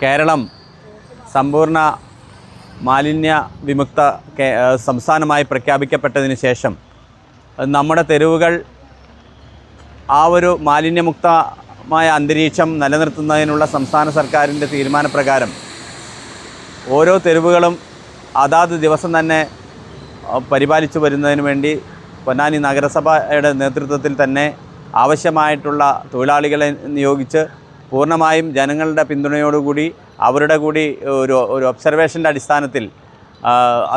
കേരളം സമ്പൂർണ്ണ മാലിന്യ വിമുക്ത സംസ്ഥാനമായി പ്രഖ്യാപിക്കപ്പെട്ടതിന് ശേഷം നമ്മുടെ തെരുവുകൾ ആ ഒരു മാലിന്യമുക്തമായ അന്തരീക്ഷം നിലനിർത്തുന്നതിനുള്ള സംസ്ഥാന സർക്കാരിൻ്റെ തീരുമാനപ്രകാരം ഓരോ തെരുവുകളും അതാത് ദിവസം തന്നെ പരിപാലിച്ചു വരുന്നതിന് വേണ്ടി പൊന്നാനി നഗരസഭയുടെ നേതൃത്വത്തിൽ തന്നെ ആവശ്യമായിട്ടുള്ള തൊഴിലാളികളെ നിയോഗിച്ച് പൂർണ്ണമായും ജനങ്ങളുടെ പിന്തുണയോടുകൂടി അവരുടെ കൂടി ഒരു ഒബ്സർവേഷൻ്റെ അടിസ്ഥാനത്തിൽ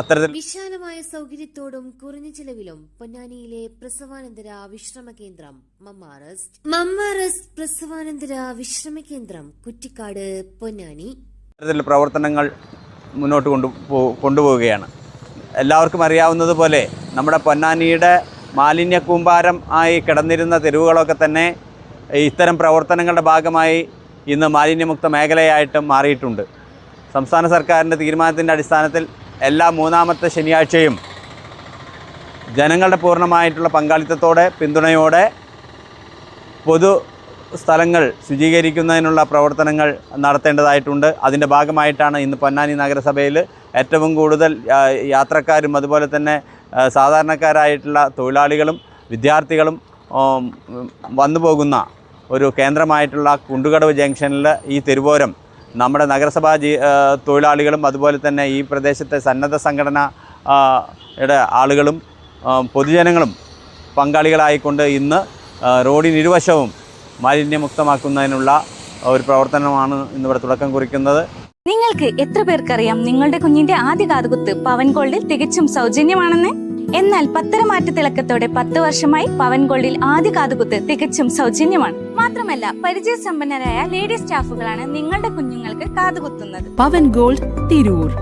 അത്തരത്തിൽ വിശാലമായ സൗകര്യത്തോടും കുറഞ്ഞ ചിലവിലും പൊന്നാനിയിലെ പ്രസവാനന്തര വിശ്രമ കേന്ദ്രം മമ്മാറസ്റ്റ് പ്രസവാനന്തര വിശ്രമ കേന്ദ്രം കുറ്റിക്കാട് പൊന്നാനി പ്രവർത്തനങ്ങൾ മുന്നോട്ട് കൊണ്ടുപോവുകയാണ്. എല്ലാവർക്കും അറിയാവുന്നതുപോലെ നമ്മുടെ പൊന്നാനിയുടെ മാലിന്യ കൂമ്പാരം ആയി കിടന്നിരുന്ന തെരുവുകളൊക്കെ തന്നെ ഇത്തരം പ്രവർത്തനങ്ങളുടെ ഭാഗമായി ഇന്ന് മാലിന്യമുക്ത മേഖലയായിട്ട് മാറിയിട്ടുണ്ട്. സംസ്ഥാന സർക്കാരിൻ്റെ തീരുമാനത്തിൻ്റെ അടിസ്ഥാനത്തിൽ എല്ലാ മൂന്നാമത്തെ ശനിയാഴ്ചയും ജനങ്ങളുടെ പൂർണ്ണമായിട്ടുള്ള പങ്കാളിത്തത്തോടെ പിന്തുണയോടെ പൊതു സ്ഥലങ്ങൾ ശുചീകരിക്കുന്നതിനുള്ള പ്രവർത്തനങ്ങൾ നടത്തേണ്ടതായിട്ടുണ്ട്. അതിൻ്റെ ഭാഗമായിട്ടാണ് ഇന്ന് പൊന്നാനി നഗരസഭയിൽ ഏറ്റവും കൂടുതൽ യാത്രക്കാരും അതുപോലെ തന്നെ സാധാരണക്കാരായിട്ടുള്ള തൊഴിലാളികളും വിദ്യാർത്ഥികളും വന്നു പോകുന്ന ഒരു കേന്ദ്രമായിട്ടുള്ള കുണ്ടുകടവ് ജംഗ്ഷനിൽ ഈ തെരുവോരം നമ്മുടെ നഗരസഭാ തൊഴിലാളികളും അതുപോലെ തന്നെ ഈ പ്രദേശത്തെ സന്നദ്ധ സംഘടനയുടെ ആളുകളും പൊതുജനങ്ങളും പങ്കാളികളായിക്കൊണ്ട് ഇന്ന് റോഡിനിരുവശവും മാലിന്യമുക്തമാക്കുന്നതിനുള്ള ഒരു പ്രവർത്തനമാണ് ഇന്നിവിടെ തുടക്കം കുറിക്കുന്നത്. നിങ്ങൾക്ക് എത്ര പേർക്കറിയാം നിങ്ങളുടെ കുഞ്ഞിന്റെ ആദ്യ കാതുകുത്ത് പവൻ ഗോൾഡിൽ തികച്ചും സൗജന്യമാണെന്ന്? എന്നാൽ പത്തരമാറ്റ തിളക്കത്തോടെ 10 വർഷമായി പവൻ ഗോൾഡിൽ ആദ്യ കാതുകുത്ത് തികച്ചും സൗജന്യമാണ്. മാത്രമല്ല പരിചയസമ്പന്നരായ ലേഡി സ്റ്റാഫുകളാണ് നിങ്ങളുടെ കുഞ്ഞുങ്ങൾക്ക് കാതുകുത്തുന്നത്. പവൻ ഗോൾഡ് തിരൂർ.